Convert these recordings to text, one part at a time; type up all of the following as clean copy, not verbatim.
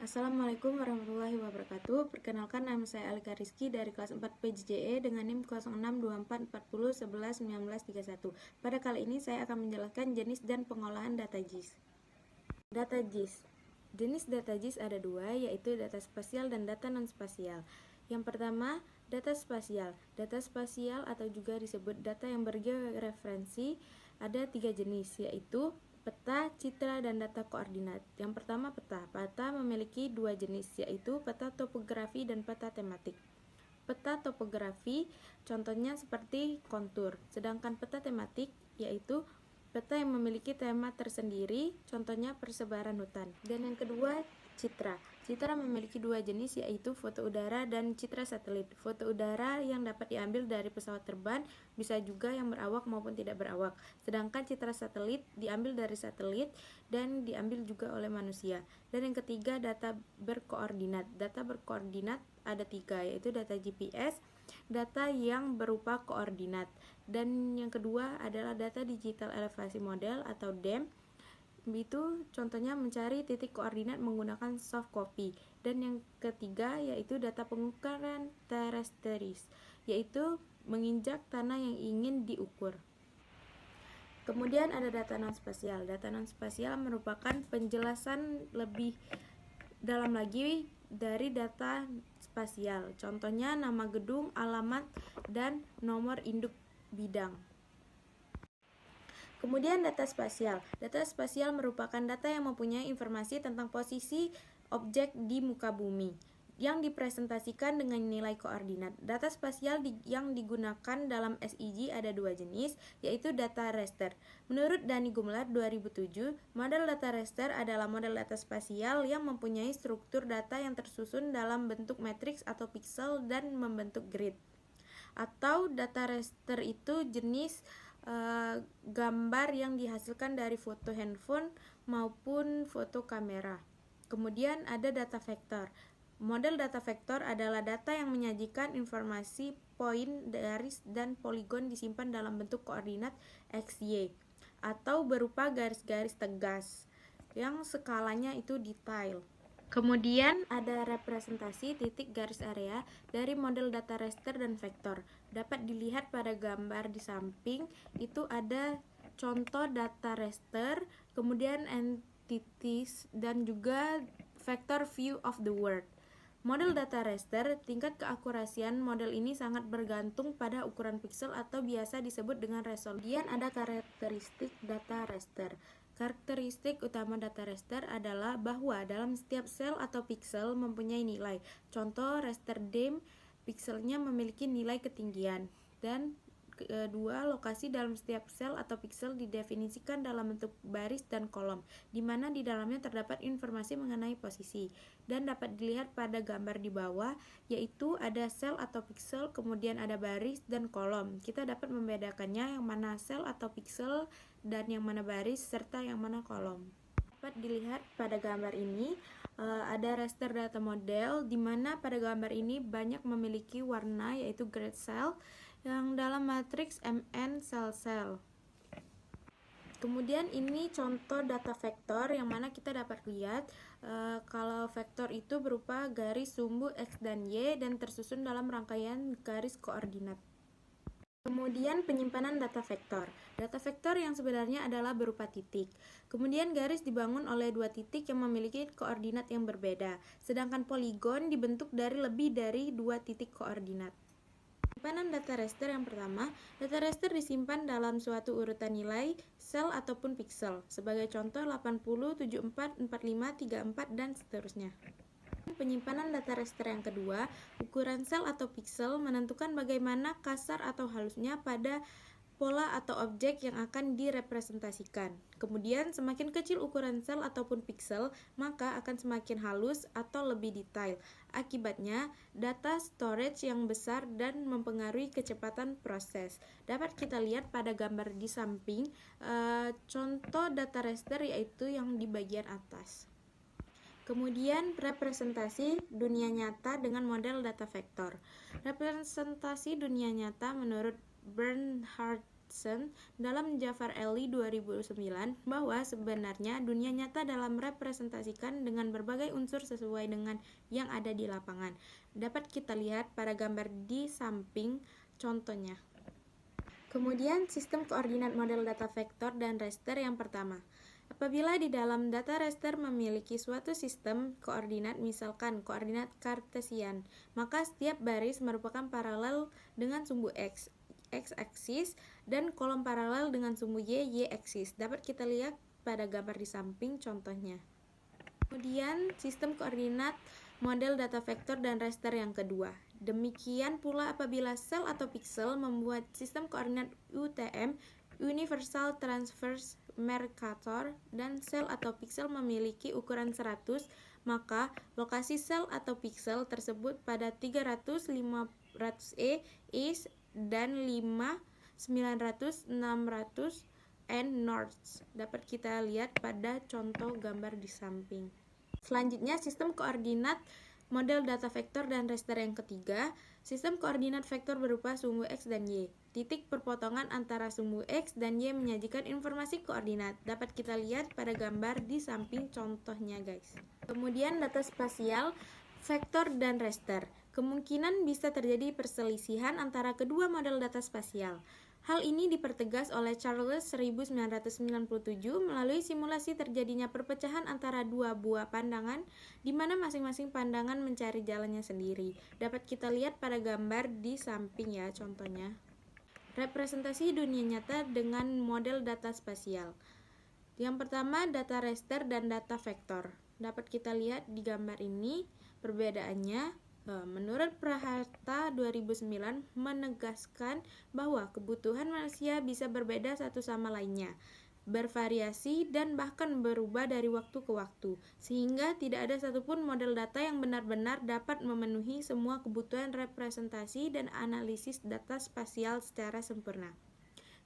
Assalamualaikum warahmatullahi wabarakatuh. Perkenalkan, nama saya Alika Rizky dari kelas 4 PJJE dengan NIM 062440111931. Pada kali ini saya akan menjelaskan jenis dan pengolahan data JIS. Data JIS. Jenis data JIS ada dua, yaitu data spasial dan data non-spasial. Yang pertama, data spasial. Data spasial atau juga disebut data yang bergeoreferensi ada tiga jenis, yaitu peta, citra, dan data koordinat. Yang pertama, peta. Peta memiliki dua jenis, yaitu peta topografi dan peta tematik. Peta topografi contohnya seperti kontur, sedangkan peta tematik yaitu peta yang memiliki tema tersendiri, contohnya persebaran hutan. Dan yang kedua, citra. Citra memiliki dua jenis, yaitu foto udara dan citra satelit. Foto udara yang dapat diambil dari pesawat terbang, bisa juga yang berawak maupun tidak berawak. Sedangkan citra satelit diambil dari satelit dan diambil juga oleh manusia. Dan yang ketiga, data berkoordinat. Data berkoordinat ada tiga, yaitu data GPS, data yang berupa koordinat, dan yang kedua adalah data digital elevasi model atau DEM. Itu contohnya mencari titik koordinat menggunakan soft copy. Dan yang ketiga yaitu data pengukuran terrestris, yaitu menginjak tanah yang ingin diukur. Kemudian ada data non-spasial. Data non-spasial merupakan penjelasan lebih dalam lagi dari data spasial. Contohnya nama gedung, alamat, dan nomor induk bidang. Kemudian data spasial. Data spasial merupakan data yang mempunyai informasi tentang posisi objek di muka bumi yang dipresentasikan dengan nilai koordinat. Data spasial yang digunakan dalam SIG ada dua jenis, yaitu data raster. Menurut Dani Gumlar 2007, model data raster adalah model data spasial yang mempunyai struktur data yang tersusun dalam bentuk matriks atau piksel dan membentuk grid. Atau data raster itu jenis gambar yang dihasilkan dari foto handphone maupun foto kamera. Kemudian ada data vektor. Model data vektor adalah data yang menyajikan informasi poin, garis, dan poligon disimpan dalam bentuk koordinat x, y, atau berupa garis-garis tegas yang skalanya itu detail. Kemudian ada representasi titik garis area dari model data raster dan vektor. Dapat dilihat pada gambar di samping, itu ada contoh data raster, kemudian entities, dan juga vector view of the world. Model data raster, tingkat keakurasian model ini sangat bergantung pada ukuran piksel atau biasa disebut dengan resolusi. Kemudian ada karakteristik data raster. Karakteristik utama data raster adalah bahwa dalam setiap sel atau piksel mempunyai nilai. Contoh raster DEM, pikselnya memiliki nilai ketinggian. Dan kedua, lokasi dalam setiap sel atau piksel didefinisikan dalam bentuk baris dan kolom, di mana di dalamnya terdapat informasi mengenai posisi. Dan dapat dilihat pada gambar di bawah, yaitu ada sel atau piksel, kemudian ada baris dan kolom. Kita dapat membedakannya yang mana sel atau piksel dan yang mana baris serta yang mana kolom. Dapat dilihat pada gambar ini ada raster data model, di mana pada gambar ini banyak memiliki warna, yaitu grid cell yang dalam matriks MN sel-sel. Kemudian ini contoh data vektor yang mana kita dapat lihat kalau vektor itu berupa garis sumbu X dan Y dan tersusun dalam rangkaian garis koordinat. Kemudian penyimpanan data vektor. Data vektor yang sebenarnya adalah berupa titik. Kemudian garis dibangun oleh dua titik yang memiliki koordinat yang berbeda, sedangkan poligon dibentuk dari lebih dari dua titik koordinat. Penyimpanan data raster yang pertama, data raster disimpan dalam suatu urutan nilai, sel ataupun piksel. Sebagai contoh 80, 74, 45, 34, dan seterusnya. Penyimpanan data raster yang kedua, ukuran sel atau piksel menentukan bagaimana kasar atau halusnya pada pola atau objek yang akan direpresentasikan. Kemudian semakin kecil ukuran sel ataupun piksel, maka akan semakin halus atau lebih detail. Akibatnya, data storage yang besar dan mempengaruhi kecepatan proses. Dapat kita lihat pada gambar di samping, contoh data raster yaitu yang di bagian atas. Kemudian representasi dunia nyata dengan model data vektor. Representasi dunia nyata menurut Bernhard Watson dalam Jafar Ellie 2009 bahwa sebenarnya dunia nyata dalam representasikan dengan berbagai unsur sesuai dengan yang ada di lapangan. Dapat kita lihat pada gambar di samping contohnya. Kemudian sistem koordinat model data vektor dan raster yang pertama. Apabila di dalam data raster memiliki suatu sistem koordinat, misalkan koordinat kartesian, maka setiap baris merupakan paralel dengan sumbu x-aksis, dan kolom paralel dengan sumbu y-aksis. Dapat kita lihat pada gambar di samping contohnya. Kemudian sistem koordinat model data vektor dan raster yang kedua. Demikian pula apabila sel atau piksel membuat sistem koordinat UTM, Universal Transverse Mercator, dan sel atau piksel memiliki ukuran 100, maka lokasi sel atau piksel tersebut pada 300, 500 east dan 5, 900, 600 and north. Dapat kita lihat pada contoh gambar di samping. Selanjutnya, sistem koordinat model data vektor dan raster yang ketiga. Sistem koordinat vektor berupa sumbu X dan Y. Titik perpotongan antara sumbu X dan Y menyajikan informasi koordinat. Dapat kita lihat pada gambar di samping contohnya, guys. Kemudian data spasial, vektor dan raster. Kemungkinan bisa terjadi perselisihan antara kedua model data spasial. Hal ini dipertegas oleh Charles 1997 melalui simulasi terjadinya perpecahan antara dua buah pandangan di mana masing-masing pandangan mencari jalannya sendiri. Dapat kita lihat pada gambar di samping ya contohnya. Representasi dunia nyata dengan model data spasial. Yang pertama, data raster dan data vektor. Dapat kita lihat di gambar ini perbedaannya. Menurut Praharta 2009 menegaskan bahwa kebutuhan manusia bisa berbeda satu sama lainnya, bervariasi dan bahkan berubah dari waktu ke waktu, sehingga tidak ada satupun model data yang benar-benar dapat memenuhi semua kebutuhan representasi dan analisis data spasial secara sempurna.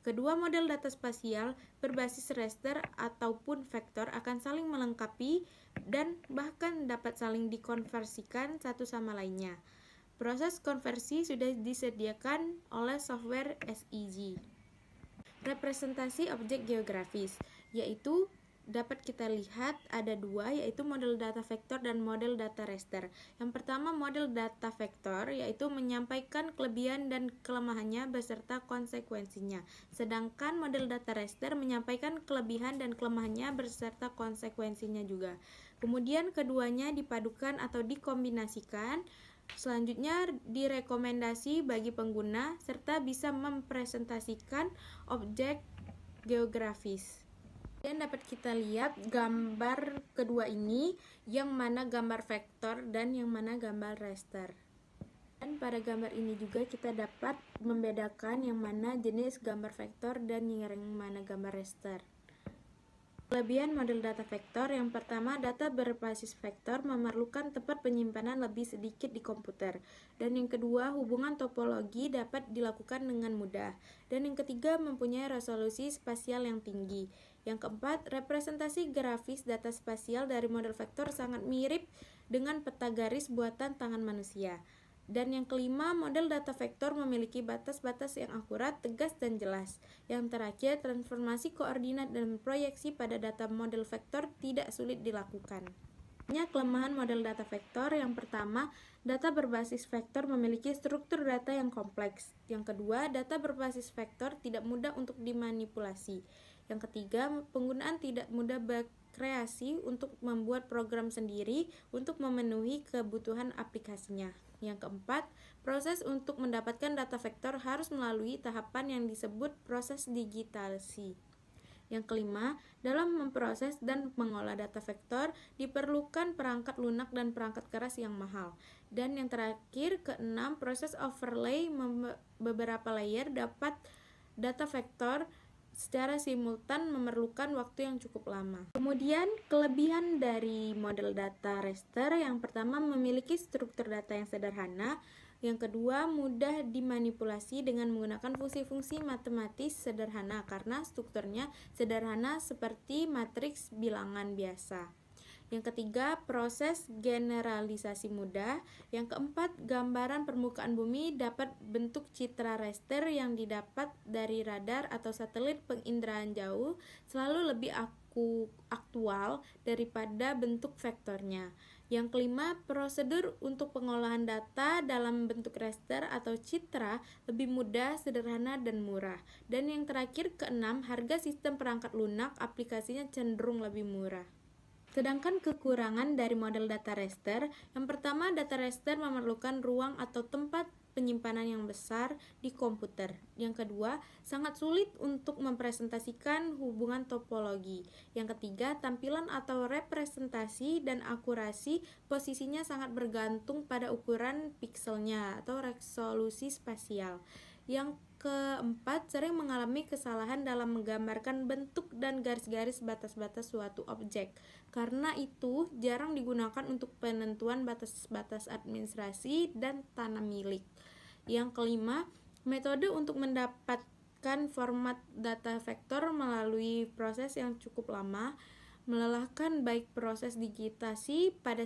Kedua model data spasial berbasis raster ataupun vektor akan saling melengkapi dan bahkan dapat saling dikonversikan satu sama lainnya. Proses konversi sudah disediakan oleh software SEG. Representasi objek geografis, yaitu dapat kita lihat ada dua, yaitu model data vektor dan model data raster. Yang pertama, model data vektor, yaitu menyampaikan kelebihan dan kelemahannya beserta konsekuensinya. Sedangkan model data raster menyampaikan kelebihan dan kelemahannya beserta konsekuensinya juga. Kemudian keduanya dipadukan atau dikombinasikan. Selanjutnya direkomendasi bagi pengguna serta bisa mempresentasikan objek geografis. Dan dapat kita lihat gambar kedua ini, yang mana gambar vektor dan yang mana gambar raster. Dan pada gambar ini juga kita dapat membedakan yang mana jenis gambar vektor dan yang mana gambar raster. Kelebihan model data vektor, yang pertama, data berbasis vektor memerlukan tempat penyimpanan lebih sedikit di komputer. Dan yang kedua, hubungan topologi dapat dilakukan dengan mudah. Dan yang ketiga, mempunyai resolusi spasial yang tinggi. Yang keempat, representasi grafis data spasial dari model vektor sangat mirip dengan peta garis buatan tangan manusia. Dan yang kelima, model data vektor memiliki batas-batas yang akurat, tegas, dan jelas. Yang terakhir, transformasi koordinat dan proyeksi pada data model vektor tidak sulit dilakukan. Kelemahan model data vektor, yang pertama, data berbasis vektor memiliki struktur data yang kompleks. Yang kedua, data berbasis vektor tidak mudah untuk dimanipulasi. Yang ketiga, penggunaan tidak mudah berkreasi untuk membuat program sendiri untuk memenuhi kebutuhan aplikasinya. Yang keempat, proses untuk mendapatkan data vektor harus melalui tahapan yang disebut proses digitalisasi. Yang kelima, dalam memproses dan mengolah data vektor diperlukan perangkat lunak dan perangkat keras yang mahal. Dan yang terakhir, keenam, proses overlay beberapa layer dapat data vektor secara simultan memerlukan waktu yang cukup lama. Kemudian, kelebihan dari model data raster, yang pertama, memiliki struktur data yang sederhana. Yang kedua, mudah dimanipulasi dengan menggunakan fungsi-fungsi matematis sederhana karena strukturnya sederhana seperti matriks bilangan biasa. Yang ketiga, proses generalisasi mudah. Yang keempat, gambaran permukaan bumi dapat bentuk citra raster yang didapat dari radar atau satelit penginderaan jauh selalu lebih aktual daripada bentuk vektornya. Yang kelima, prosedur untuk pengolahan data dalam bentuk raster atau citra lebih mudah, sederhana, dan murah. Dan yang terakhir, keenam, harga sistem perangkat lunak aplikasinya cenderung lebih murah. Sedangkan kekurangan dari model data raster, yang pertama, data raster memerlukan ruang atau tempat penyimpanan yang besar di komputer. Yang kedua, sangat sulit untuk mempresentasikan hubungan topologi. Yang ketiga, tampilan atau representasi dan akurasi posisinya sangat bergantung pada ukuran pikselnya atau resolusi spasial. Yang keempat, sering mengalami kesalahan dalam menggambarkan bentuk dan garis-garis batas-batas suatu objek. Karena itu, jarang digunakan untuk penentuan batas-batas administrasi dan tanah milik. Yang kelima, metode untuk mendapatkan format data vektor melalui proses yang cukup lama, melelahkan baik proses digitasi pada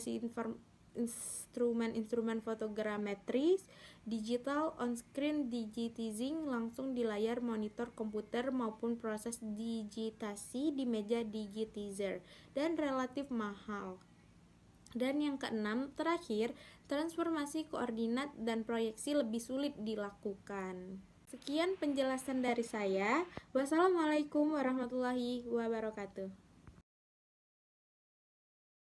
instrumen-instrumen fotogrametris, digital on-screen digitizing langsung di layar monitor komputer maupun proses digitasi di meja digitizer, dan relatif mahal. Dan yang keenam, terakhir, transformasi koordinat dan proyeksi lebih sulit dilakukan. Sekian penjelasan dari saya. Wassalamualaikum warahmatullahi wabarakatuh.